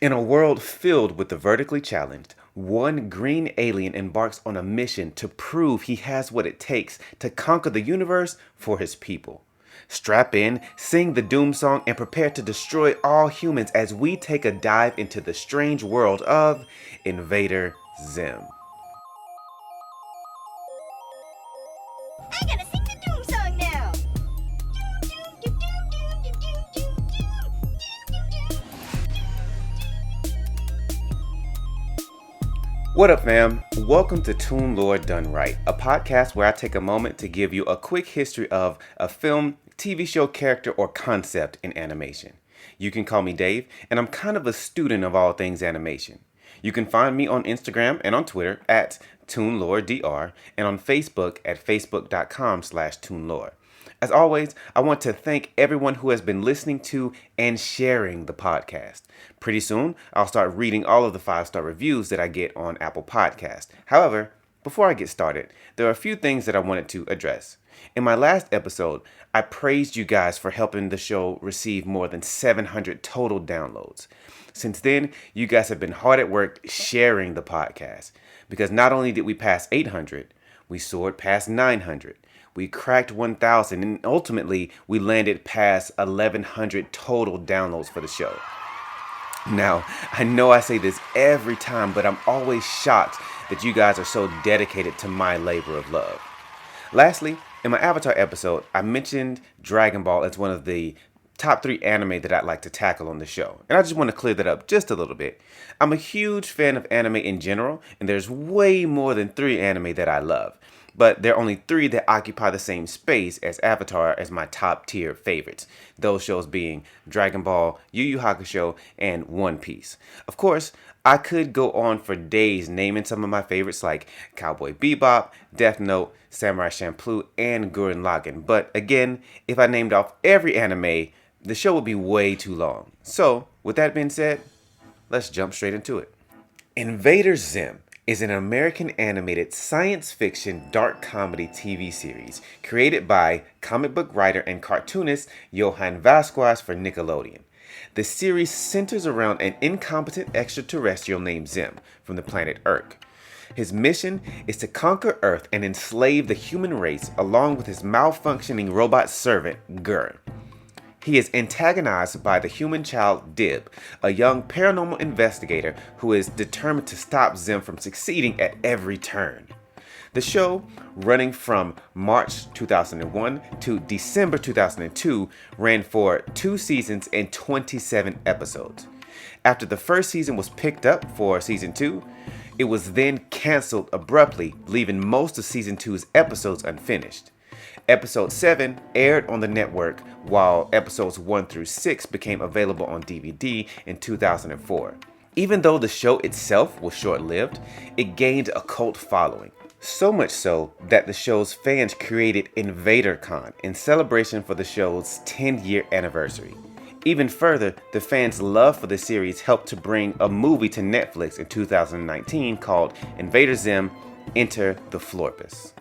In a world filled with the vertically challenged, one green alien embarks on a mission to prove he has what it takes to conquer the universe for his people. Strap in, sing the doom song, and prepare to destroy all humans as we take a dive into the strange world of Invader Zim. I gotta sing the doom song now. What up, fam? Welcome to Toon Lore Done Right, a podcast where I take a moment to give you a quick history of a film, TV show character, or concept in animation. You can call me Dave, and I'm kind of a student of all things animation. You can find me on Instagram and on Twitter at ToonLoreDR and on Facebook at facebook.com/ToonLore. As always, I want to thank everyone who has been listening to and sharing the podcast. Pretty soon, I'll start reading all of the 5-star reviews that I get on Apple Podcasts. However, before I get started, there are a few things that I wanted to address. In my last episode, I praised you guys for helping the show receive more than 700 total downloads. Since then, you guys have been hard at work sharing the podcast, because not only did we pass 800, we soared past 900. We cracked 1,000, and ultimately, we landed past 1,100 total downloads for the show. Now, I know I say this every time, but I'm always shocked that you guys are so dedicated to my labor of love. Lastly, in my Avatar episode, I mentioned Dragon Ball as one of the top 3 anime that I'd like to tackle on the show. And I just want to clear that up just a little bit. I'm a huge fan of anime in general, and there's way more than 3 anime that I love. But there are only 3 that occupy the same space as Avatar as my top tier favorites. Those shows being Dragon Ball, Yu Yu Hakusho, and One Piece. Of course, I could go on for days naming some of my favorites like Cowboy Bebop, Death Note, Samurai Champloo, and Gurren Lagann. But again, if I named off every anime, the show would be way too long. So, with that being said, let's jump straight into it. Invader Zim is an American animated science fiction dark comedy TV series created by comic book writer and cartoonist Johann Vasquez for Nickelodeon. The series centers around an incompetent extraterrestrial named Zim from the planet Earth. His mission is to conquer Earth and enslave the human race along with his malfunctioning robot servant, Gur. He is antagonized by the human child Dib, a young paranormal investigator who is determined to stop Zim from succeeding at every turn. The show, running from March 2001 to December 2002, ran for 2 seasons and 27 episodes. After the first season was picked up for season 2, it was then canceled abruptly, leaving most of season 2's episodes unfinished. Episode 7 aired on the network, while episodes 1 through 6 became available on DVD in 2004. Even though the show itself was short-lived, it gained a cult following. So much so that the show's fans created Invader Con in celebration for the show's 10-year anniversary. Even further, the fans' love for the series helped to bring a movie to Netflix in 2019 called Invader Zim: Enter the Florpus.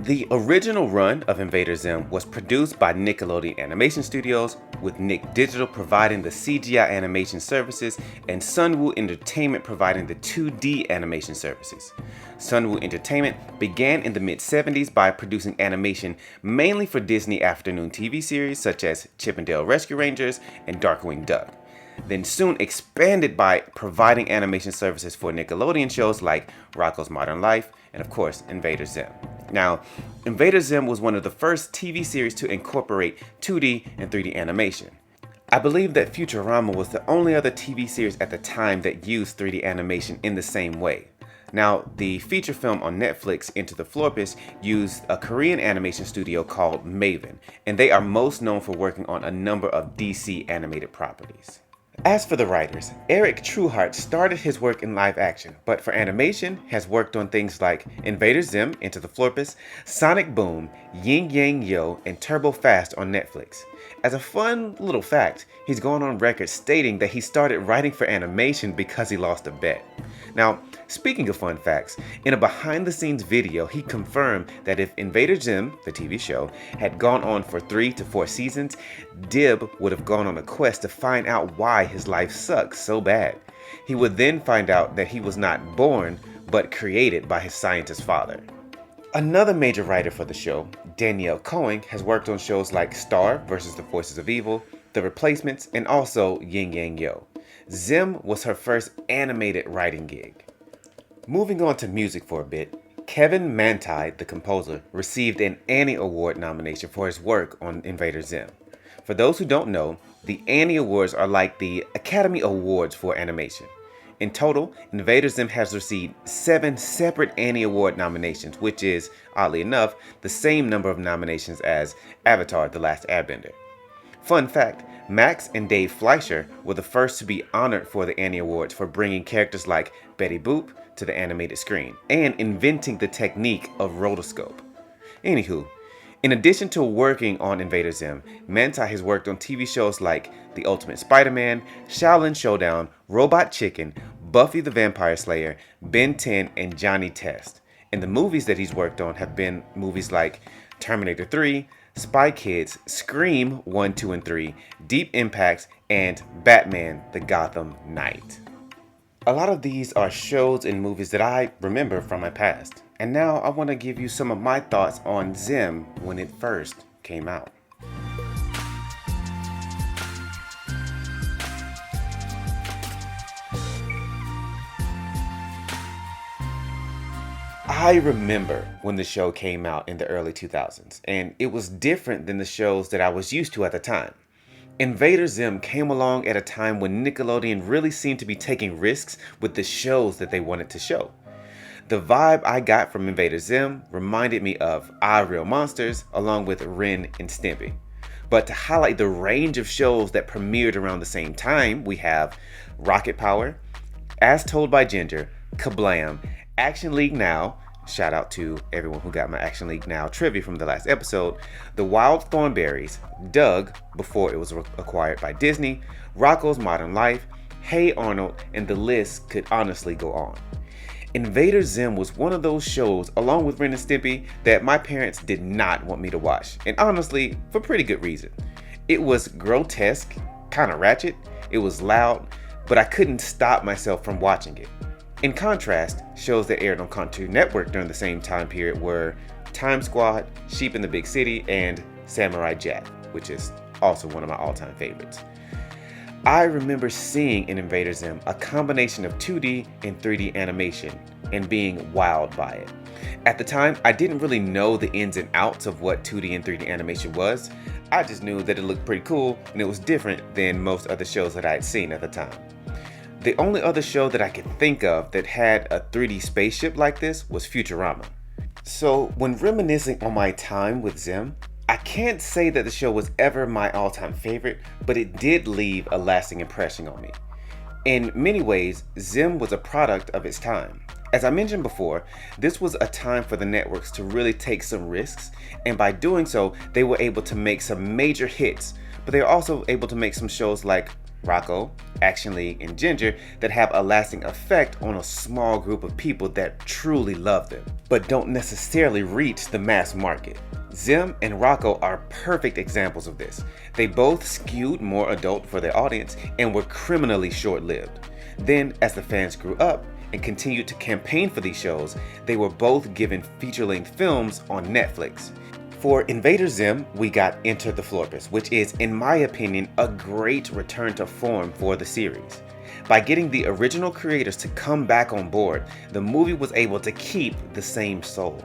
The original run of Invader Zim was produced by Nickelodeon Animation Studios, with Nick Digital providing the CGI animation services and Sunwoo Entertainment providing the 2D animation services. Sunwoo Entertainment began in the mid-70s by producing animation mainly for Disney afternoon TV series such as Chip 'n Dale Rescue Rangers and Darkwing Duck. Then soon expanded by providing animation services for Nickelodeon shows like Rocko's Modern Life and of course Invader Zim. Now, Invader Zim was one of the first TV series to incorporate 2D and 3D animation. I believe that Futurama was the only other TV series at the time that used 3D animation in the same way. Now, the feature film on Netflix, Into the Florpus, used a Korean animation studio called Maven, and they are most known for working on a number of DC animated properties. As for the writers, Eric Trueheart started his work in live action, but for animation has worked on things like Invader Zim, Into the Florpus, Sonic Boom, Yin Yang Yo, and Turbo Fast on Netflix. As a fun little fact, he's gone on record stating that he started writing for animation because he lost a bet. Now, speaking of fun facts, in a behind-the-scenes video, he confirmed that if Invader Zim, the TV show, had gone on for 3 to 4 seasons, Dib would have gone on a quest to find out why his life sucks so bad. He would then find out that he was not born, but created by his scientist father. Another major writer for the show, Danielle Cohen, has worked on shows like Star vs. the Forces of Evil, The Replacements, and also Yin Yang Yo. Zim was her first animated writing gig. Moving on to music for a bit, Kevin Manti, the composer, received an Annie Award nomination for his work on Invader Zim. For those who don't know, the Annie Awards are like the Academy Awards for animation. In total, Invader Zim has received 7 separate Annie Award nominations, which is, oddly enough, the same number of nominations as Avatar: The Last Airbender. Fun fact, Max and Dave Fleischer were the first to be honored for the Annie Awards for bringing characters like Betty Boop to the animated screen and inventing the technique of rotoscope. Anywho, in addition to working on Invader Zim, Manti has worked on TV shows like The Ultimate Spider-Man, Shaolin Showdown, Robot Chicken, Buffy the Vampire Slayer, Ben 10, and Johnny Test. And the movies that he's worked on have been movies like Terminator 3, Spy Kids, Scream 1, 2, and 3, Deep Impact, and Batman: The Gotham Knight. A lot of these are shows and movies that I remember from my past. And now I want to give you some of my thoughts on Zim when it first came out. I remember when the show came out in the early 2000s, and it was different than the shows that I was used to at the time. Invader Zim came along at a time when Nickelodeon really seemed to be taking risks with the shows that they wanted to show. The vibe I got from Invader Zim reminded me of I, Real Monsters, along with Ren and Stimpy. But to highlight the range of shows that premiered around the same time, we have Rocket Power, As Told by Ginger, Kablam, Action League Now, shout out to everyone who got my Action League Now trivia from the last episode, The Wild Thornberrys, Doug, before it was acquired by Disney, Rocko's Modern Life, Hey Arnold, and the list could honestly go on. Invader Zim was one of those shows, along with Ren and Stimpy, that my parents did not want me to watch, and honestly, for pretty good reason. It was grotesque, kind of ratchet, it was loud, but I couldn't stop myself from watching it. In contrast, shows that aired on Cartoon Network during the same time period were Time Squad, Sheep in the Big City, and Samurai Jack, which is also one of my all-time favorites. I remember seeing in Invader Zim a combination of 2D and 3D animation and being wowed by it. At the time, I didn't really know the ins and outs of what 2D and 3D animation was. I just knew that it looked pretty cool and it was different than most other shows that I had seen at the time. The only other show that I could think of that had a 3D spaceship like this was Futurama. So when reminiscing on my time with Zim, I can't say that the show was ever my all-time favorite, but it did leave a lasting impression on me. In many ways, Zim was a product of its time. As I mentioned before, this was a time for the networks to really take some risks, and by doing so, they were able to make some major hits, but they were also able to make some shows like Rocko, Action League, and Ginger that have a lasting effect on a small group of people that truly love them, but don't necessarily reach the mass market. Zim and Rocko are perfect examples of this. They both skewed more adult for their audience and were criminally short-lived. Then, as the fans grew up and continued to campaign for these shows, they were both given feature-length films on Netflix. For Invader Zim, we got Enter the Florpus, which is, in my opinion, a great return to form for the series. By getting the original creators to come back on board, the movie was able to keep the same soul.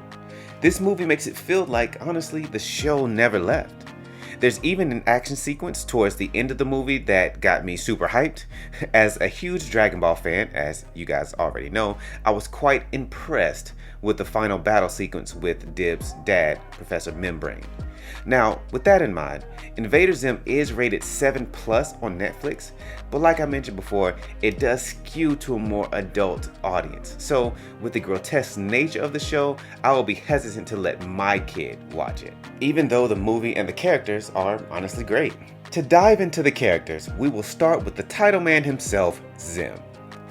This movie makes it feel like, honestly, the show never left. There's even an action sequence towards the end of the movie that got me super hyped. As a huge Dragon Ball fan, as you guys already know, I was quite impressed with the final battle sequence with Dib's dad, Professor Membrane. Now, with that in mind, Invader Zim is rated 7+ on Netflix, but like I mentioned before, it does skew to a more adult audience. So, with the grotesque nature of the show, I will be hesitant to let my kid watch it, even though the movie and the characters are honestly great. To dive into the characters, we will start with the title man himself, Zim.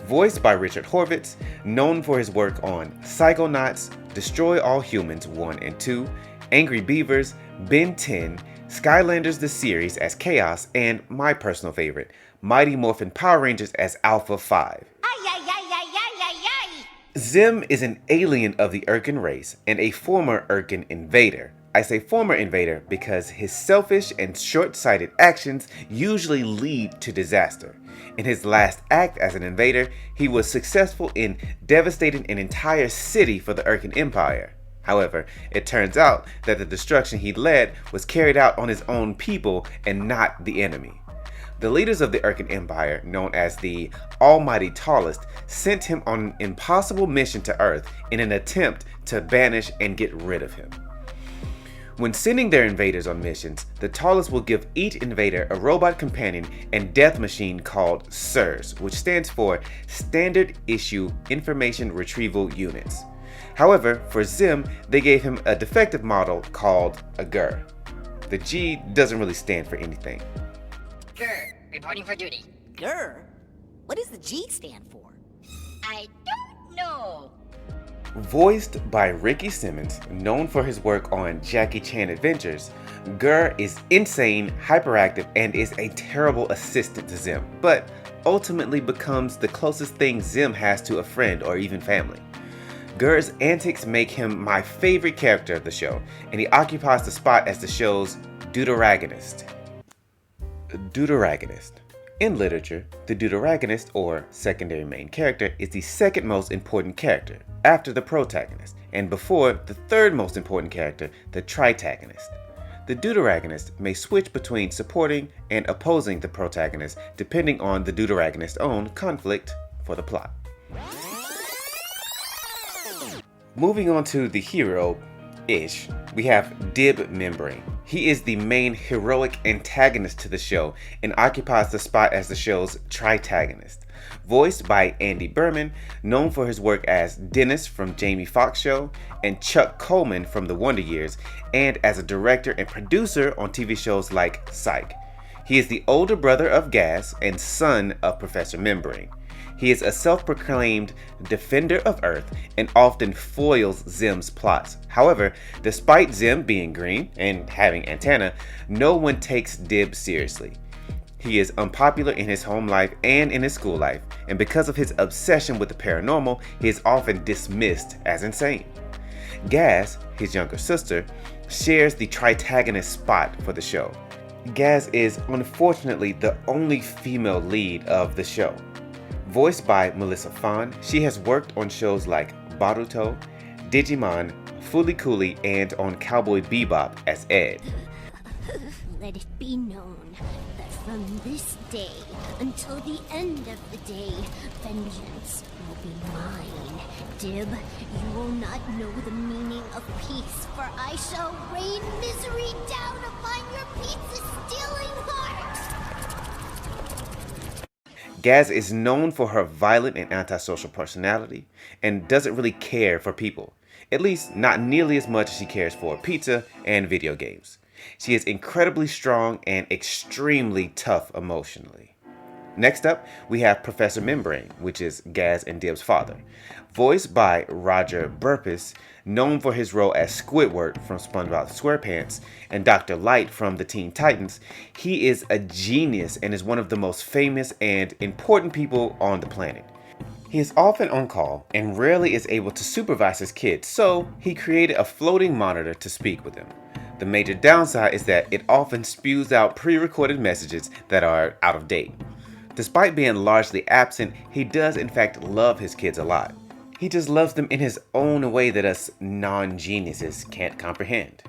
Voiced by Richard Horvitz, known for his work on Psychonauts, Destroy All Humans 1 and 2, Angry Beavers, Ben 10, Skylanders the series as Chaos, and my personal favorite, Mighty Morphin Power Rangers as Alpha 5. Ay, ay, ay, ay, ay, ay, ay. Zim is an alien of the Urkin race and a former Urkin invader. I say former invader because his selfish and short-sighted actions usually lead to disaster. In his last act as an invader, he was successful in devastating an entire city for the Urkin Empire. However, it turns out that the destruction he led was carried out on his own people and not the enemy. The leaders of the Urkin Empire, known as the Almighty Tallest, sent him on an impossible mission to Earth in an attempt to banish and get rid of him. When sending their invaders on missions, the Tallest will give each invader a robot companion and death machine called SIRS, which stands for Standard Issue Information Retrieval Units. However, for Zim, they gave him a defective model called a GUR. The G doesn't really stand for anything. Grr, reporting for duty. Grr? What does the G stand for? I don't know. Voiced by Ricky Simmons, known for his work on Jackie Chan Adventures, GUR is insane, hyperactive, and is a terrible assistant to Zim, but ultimately becomes the closest thing Zim has to a friend or even family. GUR's antics make him my favorite character of the show, and he occupies the spot as the show's deuteragonist. Deuteragonist. In literature, the deuteragonist, or secondary main character, is the second most important character, after the protagonist, and before the third most important character, the tritagonist. The deuteragonist may switch between supporting and opposing the protagonist depending on the deuteragonist's own conflict for the plot. Moving on to the hero-ish, we have Dib Membrane. He is the main heroic antagonist to the show and occupies the spot as the show's tritagonist. Voiced by Andy Berman, known for his work as Dennis from Jamie Foxx Show and Chuck Coleman from The Wonder Years, and as a director and producer on TV shows like Psych. He is the older brother of Gas and son of Professor Membrane. He is a self-proclaimed defender of Earth and often foils Zim's plots. However, despite Zim being green and having antennae, no one takes Dib seriously. He is unpopular in his home life and in his school life, and because of his obsession with the paranormal, he is often dismissed as insane. Gaz, his younger sister, shares the tritagonist spot for the show. Gaz is unfortunately the only female lead of the show. Voiced by Melissa Fahn, she has worked on shows like Baruto, Digimon, Fooly Cooly, and on Cowboy Bebop as Ed. Let it be known that from this day until the end of the day, vengeance will be mine. Dib, you will not know the meaning of peace, for I shall rain misery down upon your pizza-stealing heart! Gaz is known for her violent and antisocial personality and doesn't really care for people, at least not nearly as much as she cares for pizza and video games. She is incredibly strong and extremely tough emotionally. Next up, we have Professor Membrane, which is Gaz and Dib's father. Voiced by Roger Burpess, known for his role as Squidward from SpongeBob SquarePants and Dr. Light from the Teen Titans, he is a genius and is one of the most famous and important people on the planet. He is often on call and rarely is able to supervise his kids, so he created a floating monitor to speak with them. The major downside is that it often spews out pre-recorded messages that are out of date. Despite being largely absent, he does in fact love his kids a lot. He just loves them in his own way that us non-geniuses can't comprehend.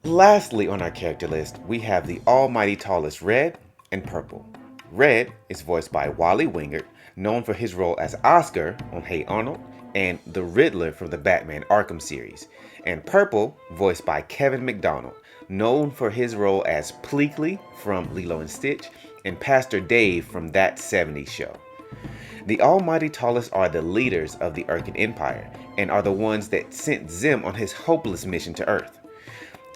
Lastly on our character list, we have the almighty tallest Red and Purple. Red is voiced by Wally Wingert, known for his role as Oscar on Hey Arnold and the Riddler from the Batman Arkham series. And Purple, voiced by Kevin McDonald, known for his role as Pleakley from Lilo and Stitch and Pastor Dave from That 70s Show. The Almighty Tallest are the leaders of the Urkin Empire and are the ones that sent Zim on his hopeless mission to Earth.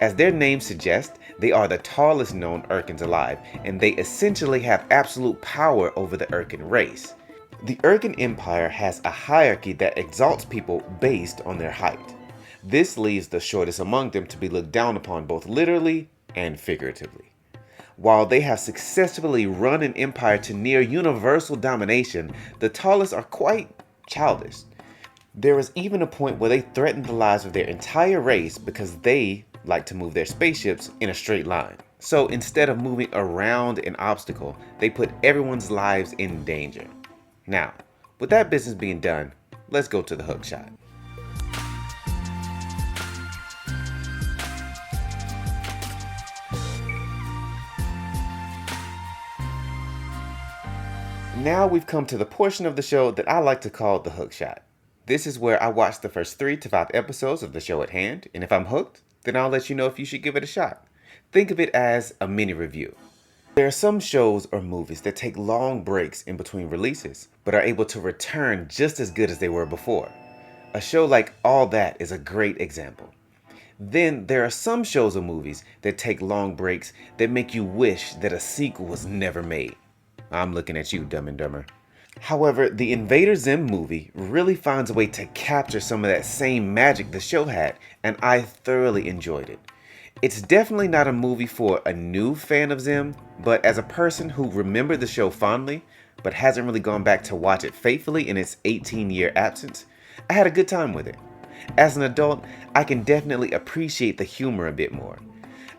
As their names suggest, they are the tallest known Urkins alive, and they essentially have absolute power over the Urkin race. The Urkin Empire has a hierarchy that exalts people based on their height. This leaves the shortest among them to be looked down upon both literally and figuratively. While they have successfully run an empire to near universal domination, the tallest are quite childish. There was even a point where they threatened the lives of their entire race because they like to move their spaceships in a straight line. So instead of moving around an obstacle, they put everyone's lives in danger. Now, with that business being done, let's go to the hook shot. Now we've come to the portion of the show that I like to call the hook shot. This is where I watch the first 3 to 5 episodes of the show at hand, and if I'm hooked, then I'll let you know if you should give it a shot. Think of it as a mini review. There are some shows or movies that take long breaks in between releases, but are able to return just as good as they were before. A show like All That is a great example. Then there are some shows or movies that take long breaks that make you wish that a sequel was never made. I'm looking at you, Dumb and Dumber. However, the Invader Zim movie really finds a way to capture some of that same magic the show had, and I thoroughly enjoyed it. It's definitely not a movie for a new fan of Zim, but as a person who remembered the show fondly, but hasn't really gone back to watch it faithfully in its 18-year absence, I had a good time with it. As an adult, I can definitely appreciate the humor a bit more.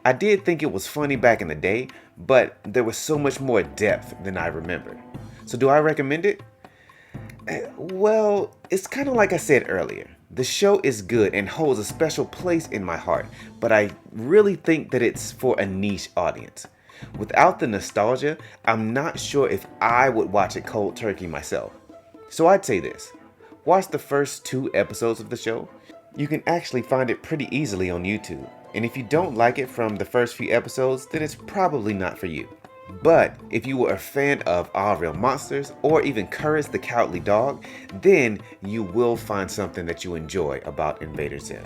I did think it was funny back in the day, but there was so much more depth than I remember. So do I recommend it? Well, it's kind of like I said earlier. The show is good and holds a special place in my heart, but I really think that it's for a niche audience. Without the nostalgia, I'm not sure if I would watch it cold turkey myself. So I'd say this. Watch the first 2 episodes of the show. You can actually find it pretty easily on YouTube. And if you don't like it from the first few episodes, then it's probably not for you. But if you were a fan of All Real Monsters or even Courage the Cowardly Dog, then you will find something that you enjoy about Invader Zim.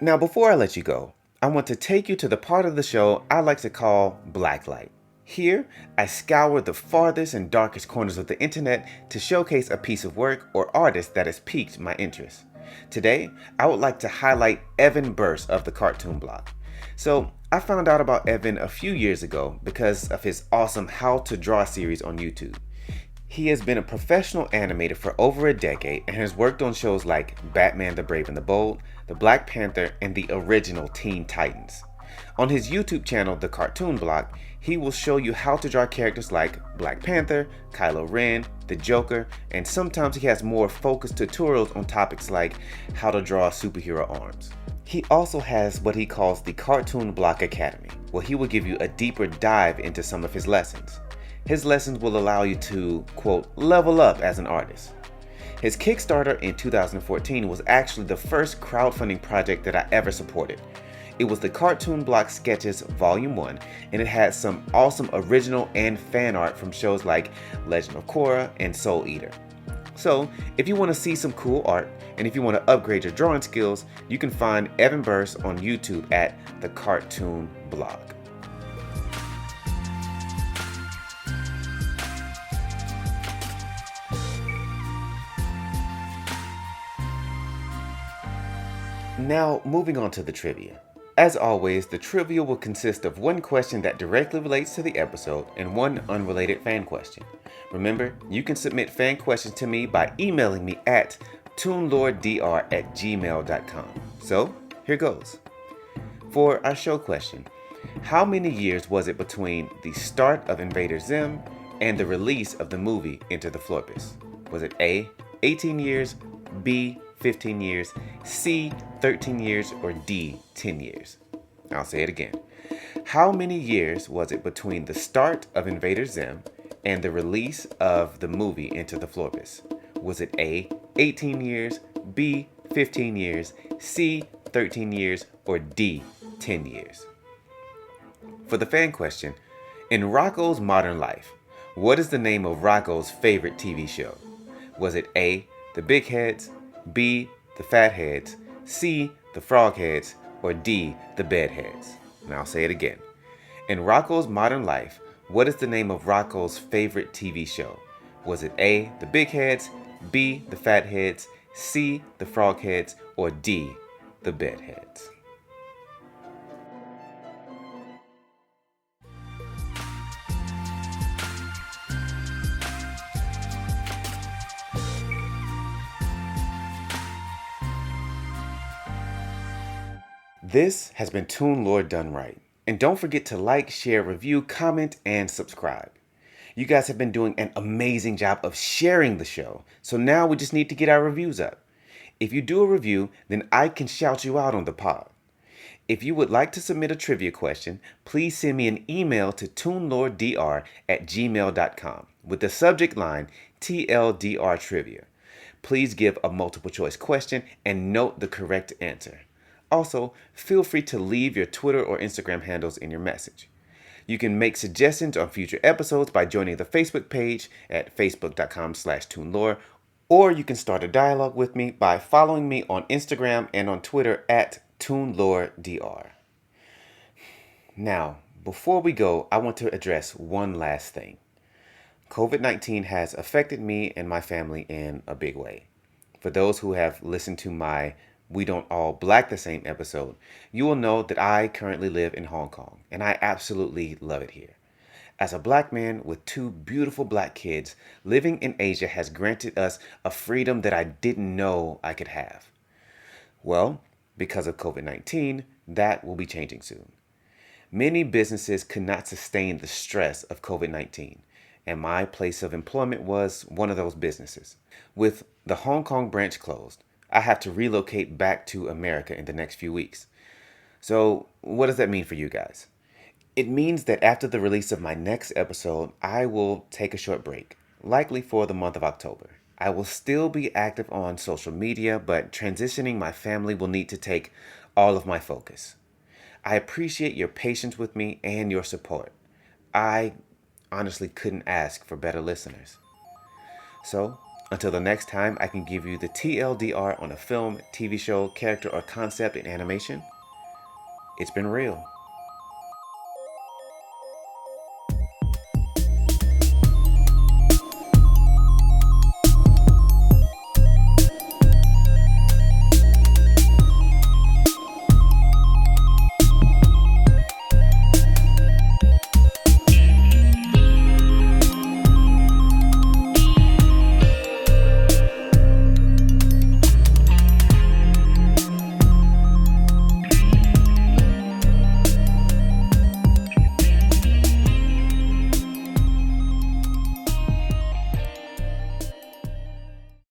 Now before I let you go, I want to take you to the part of the show I like to call Blacklight. Here, I scour the farthest and darkest corners of the internet to showcase a piece of work or artist that has piqued my interest. Today, I would like to highlight Evan Burst of the Cartoon Block. So, I found out about Evan a few years ago because of his awesome How to Draw series on YouTube. He has been a professional animator for over a decade and has worked on shows like Batman the Brave and the Bold, The Black Panther, and the original Teen Titans. On his YouTube channel, The Cartoon Block, he will show you how to draw characters like Black Panther, Kylo Ren, the Joker, and sometimes he has more focused tutorials on topics like how to draw superhero arms. He also has what he calls the Cartoon Block Academy, where he will give you a deeper dive into some of his lessons. His lessons will allow you to, quote, level up as an artist. His Kickstarter in 2014 was actually the first crowdfunding project that I ever supported. It was the Cartoon Block Sketches Volume 1, and it had some awesome original and fan art from shows like Legend of Korra and Soul Eater. So, if you want to see some cool art, and if you want to upgrade your drawing skills, you can find Evan Burst on YouTube at The Cartoon Block. Now, moving on to the trivia. As always, the trivia will consist of one question that directly relates to the episode and one unrelated fan question. Remember, you can submit fan questions to me by emailing me at toonlorddr@gmail.com. So, here goes. For our show question, how many years was it between the start of Invader Zim and the release of the movie Enter the Florpus? Was it A, 18 years, B, 15 years, C, 13 years, or D, 10 years? I'll say it again. How many years was it between the start of Invader Zim and the release of the movie Enter the Florpus? Was it A, 18 years, B, 15 years, C, 13 years, or D, 10 years? For the fan question, in Rocko's Modern Life, what is the name of Rocko's favorite TV show? Was it A, The Big Heads, B, The Fat Heads, C, The Frog Heads, or D, The Bedheads? And I'll say it again. In Rocko's Modern Life, what is the name of Rocko's favorite TV show? Was it A, the big heads, B, the fat heads, C, the frog heads, or D, the bed heads? This has been Toon Lore Done Right. And don't forget to like, share, review, comment, and subscribe. You guys have been doing an amazing job of sharing the show, so now we just need to get our reviews up. If you do a review, then I can shout you out on the pod. If you would like to submit a trivia question, please send me an email to toonloredr@gmail.com with the subject line TLDR Trivia. Please give a multiple choice question and note the correct answer. Also, feel free to leave your Twitter or Instagram handles in your message. You can make suggestions on future episodes by joining the Facebook page at facebook.com/toonlore, or you can start a dialogue with me by following me on Instagram and on Twitter at toonloredr. Now, before we go, I want to address one last thing. COVID-19 has affected me and my family in a big way. For those who have listened to my We Don't All Black the Same episode, you will know that I currently live in Hong Kong, and I absolutely love it here. As a black man with two beautiful black kids, living in Asia has granted us a freedom that I didn't know I could have. Well, because of COVID-19, that will be changing soon. Many businesses could not sustain the stress of COVID-19, and my place of employment was one of those businesses. With the Hong Kong branch closed, I have to relocate back to America in the next few weeks. So, what does that mean for you guys? It means that after the release of my next episode, I will take a short break, likely for the month of October. I will still be active on social media, but transitioning my family will need to take all of my focus. I appreciate your patience with me and your support. I honestly couldn't ask for better listeners. So, until the next time I can give you the TLDR on a film, TV show, character, or concept in animation, it's been real.